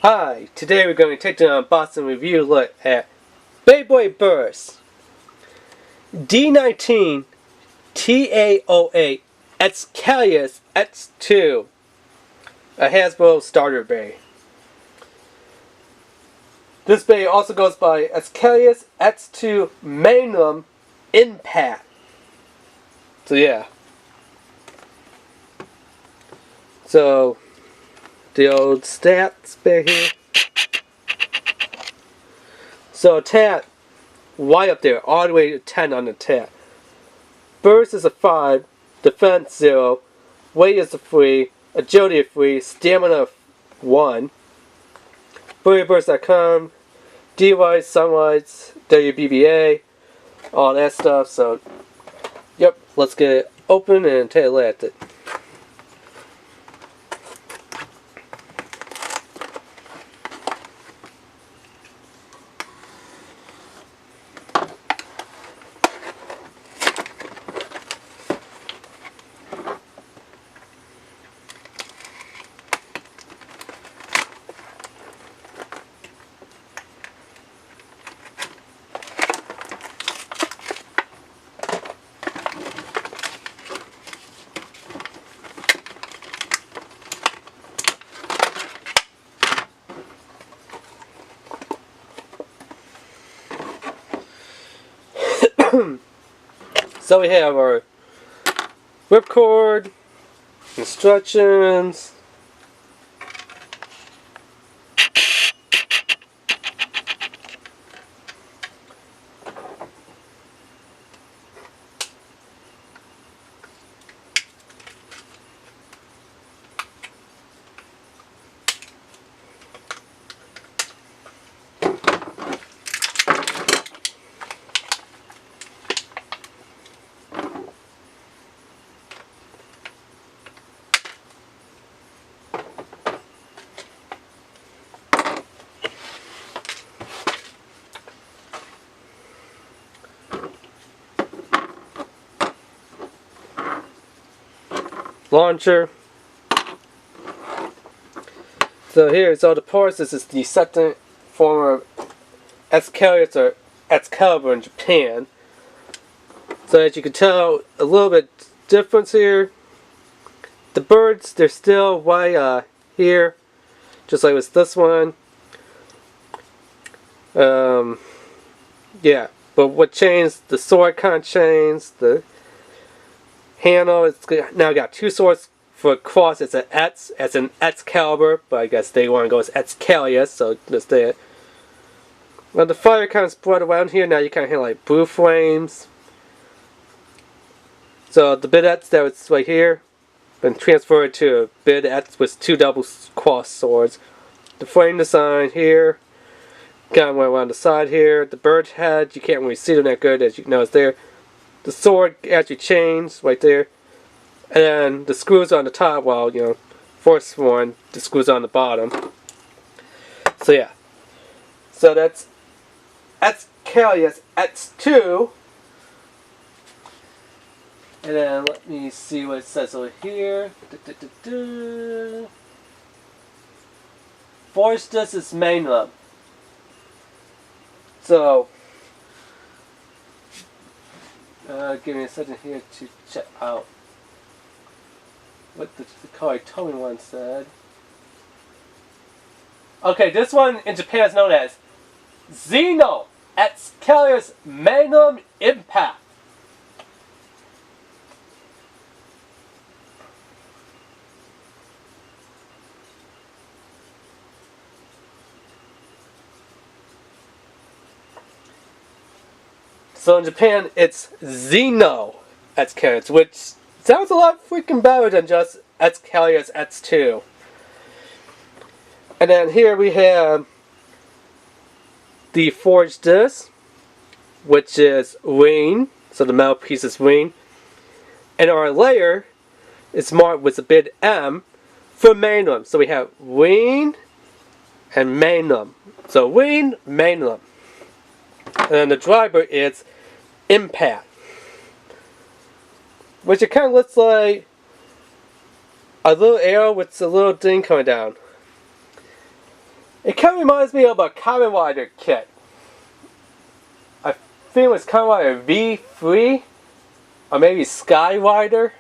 Hi, today we're going to take an unboxing review look at BEYBLADE Burst D19 TA08 XCALiUS X2, a Hasbro starter bay. This bay also goes by XCALiUS X2 Magnum Impact. So yeah. So the old stats back here. So attack, right up there, all the way to 10 on the attack. Burst is a 5, defense 0, weight is a 3, agility a 3, stamina 1. BEYBLADE.com, D-Lights, Sunlights, WBBA, all that stuff. So, yep, let's get it open and take a look at it. So we have our whipcord, instructions, launcher. So here's all the parts. This is the second form of XCALiUS or Excalibur in Japan. So as you can tell, a little bit difference here. The birds, they're still right here, just like with this one. Yeah, but what changed? The sword kind of changed. The handle, it's now got two swords. For a cross, it's an X, as an Excalibur, but I guess they want to go with XCALiUS, so just that. Well, the fire kind of spread around here. Now you kind of hear like blue flames. So the big X that was right here, been transferred to a big X with two double cross swords. The flame design here, kind of went around the side here. The bird head, you can't really see them that good, as you know, it's there. The sword actually changed right there. And then the screws on the top, well, you know, first one, the screws on the bottom. So yeah. So that's XCALiUS X2. And then let me see what it says over here. Force this is Magnum. So give me a second here to check out what the card told me one said. Okay, this one in Japan is known as Xeno XCALiUS Magnum Impact. So in Japan, it's Xeno XCALiUS, which sounds a lot freaking better than just XCALiUS X2. And then here we have the forged disc, which is wing, so the metal piece is wing. And our layer is marked with a big M for Magnum. So we have wing and Magnum. So wing, Magnum. And then the driver is Impact, which it kind of looks like a little arrow with a little thing coming down. It kind of reminds me of a Kamen Rider kit. I think it was Kamen Rider V3, or maybe Sky Rider.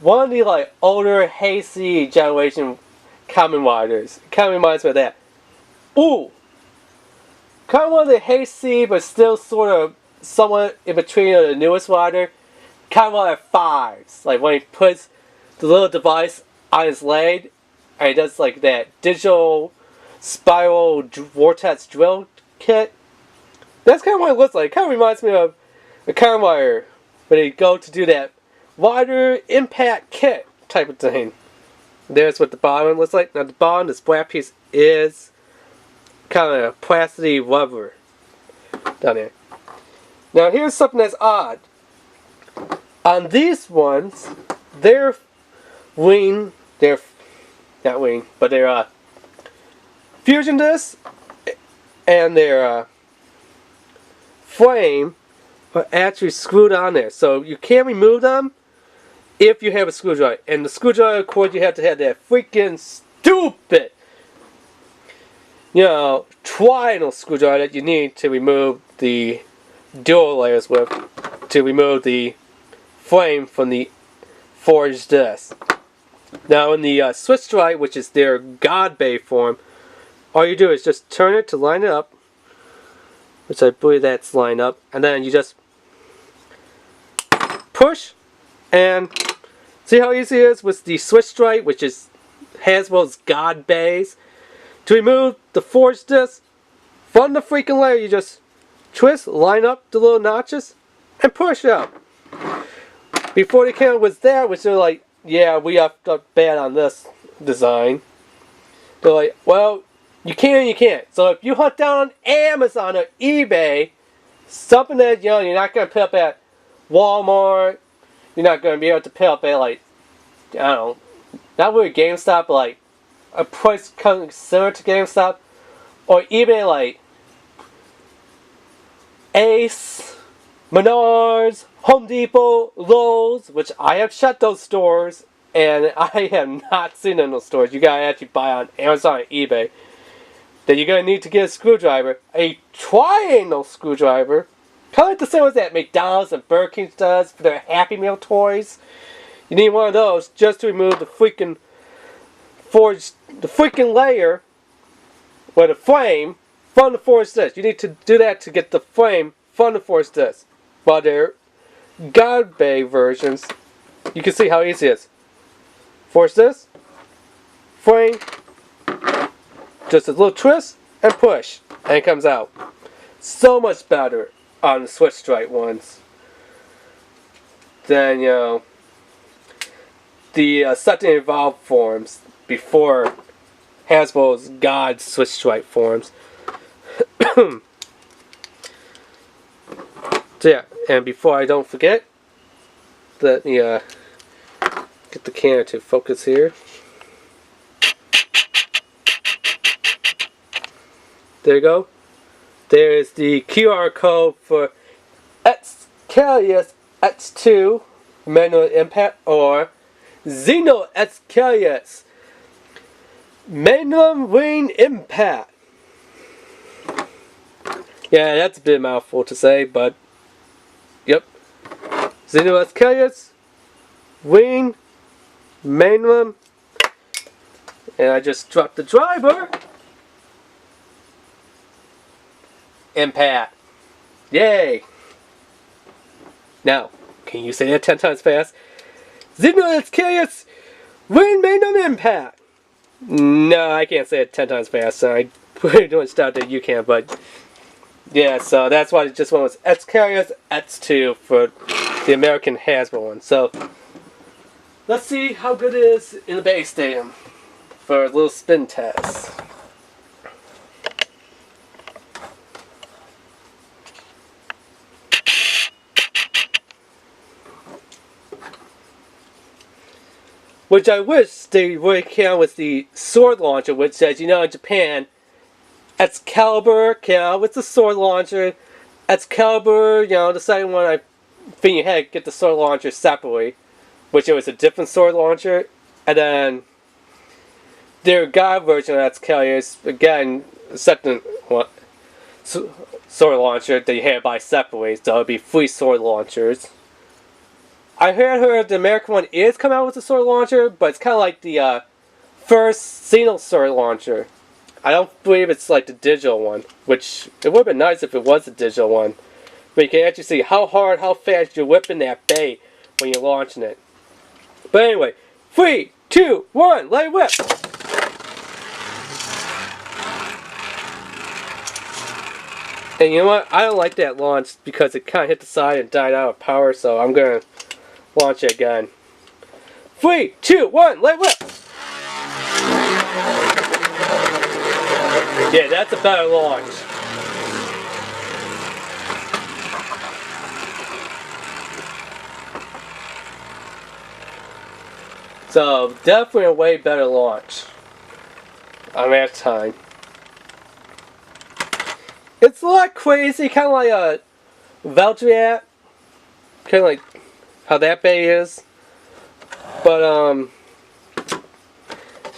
One of the like older, hasty generation Kamen Riders. It kind of reminds me of that. Ooh! Kind of one of the hasty, but still sort of somewhat in between the newest rider. Kind of one of fives. Like when he puts the little device on his leg, and he does like that digital spiral vortex drill kit. That's kind of what it looks like. It kind of reminds me of a Kamen Rider when they go to do that rider impact kit type of thing. There's what the bottom looks like. Now the bottom, this black piece is kind of plastic rubber down there. Now here's something that's odd. On these ones, they're wing, they're not wing, but they're fusion disc and their frame are actually screwed on there. So you can't remove them if you have a screwdriver. And the screwdriver, of course, you have to have that freaking stupid, triangle screwdriver that you need to remove the dual layers with, to remove the frame from the forged disc. Now in the switch drive, which is their God Bay form, all you do is just turn it to line it up, which I believe that's lined up, and then you just push, and see how easy it is with the switch drive, which is Hasbro's God Bays. To remove the forged disc from the freaking layer, you just twist, line up the little notches, and push out. Before the camera was there, which they're like, yeah, we upped up bad on this design. They're like, well, you can and you can't. So if you hunt down on Amazon or eBay, something that you're not going to pick up at Walmart, you're not going to be able to pick up at like, I don't know, not really GameStop, but like a price similar to GameStop, or eBay like Ace, Menards, Home Depot, Lowe's, which I have shut those stores, and I have not seen them in those stores. You gotta actually buy on Amazon or eBay. Then you're gonna need to get a screwdriver, a triangle screwdriver, kind of like the same as that McDonald's and Burger King does for their Happy Meal toys. You need one of those just to remove the freaking layer, or the frame, from the forged disc. You need to do that to get the frame from the forged disc. While they're God Bay versions, you can see how easy it is. Force this, frame, just a little twist, and push, and it comes out. So much better on the switch stripe ones than, the Sudden Evolved forms before Hasbro's God switch stripe forms. So yeah, and before I don't forget, let me get the camera to focus here. There you go. There is the QR code for XCALiUS X2 Manual Impact, or Xeno XCALiUS Manual Wing Impact. Yeah, that's a bit of a mouthful to say, but yep. Xeno XCALiUS Wing Manual, and I just dropped the driver. Impact. Yay! Now, can you say that 10 times fast? Xeno XCALiUS Wing Manual Impact. No, I can't say it 10 times fast, so I pretty much doubt that you can, but yeah, so that's why I just went with XCALiUS X2 for the American Hasbro one. So let's see how good it is in the Bay Stadium for a little spin test. Which I wish they would came out with the sword launcher, which says, in Japan, Excalibur came out with the sword launcher. Excalibur, the second one, I think you had to get the sword launcher separately, which it was a different sword launcher. And then their God version of XCALiUS, again, second one, sword launcher that you had by separately, so it would be 3 sword launchers. I heard the American one is coming out with a sword launcher, but it's kind of like the first single sword launcher. I don't believe it's like the digital one, which it would have been nice if it was a digital one. But you can actually see how hard, how fast you're whipping that bay when you're launching it. But anyway, 3, 2, 1, let it whip! And you know what? I don't like that launch because it kind of hit the side and died out of power, so I'm going to launch it again. 3, 2, 1, let it whip! Yeah, that's a better launch. So, definitely a way better launch on that time. It's a lot crazy, kind of like a BEYBLADE, kind of like how that bay is. But, I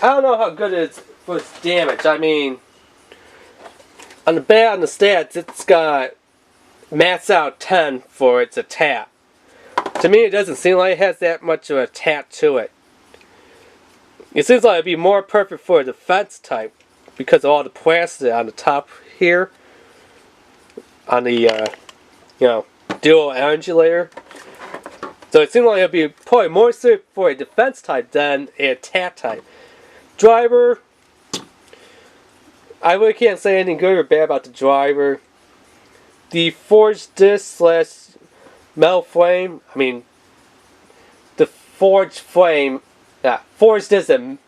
don't know how good it is for its damage. I mean, on the stats, it's got max out 10 for its attack. To me, it doesn't seem like it has that much of an attack to it. It seems like it'd be more perfect for a defense type because of all the plastic on the top here, on the dual energy layer. So it seems like it'd be probably more suited for a defense type than an attack type. Driver, I really can't say anything good or bad about the driver. The forged disc / metal flame, I mean, the forged flame, forged disc and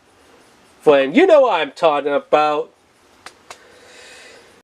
flame, you know what I'm talking about.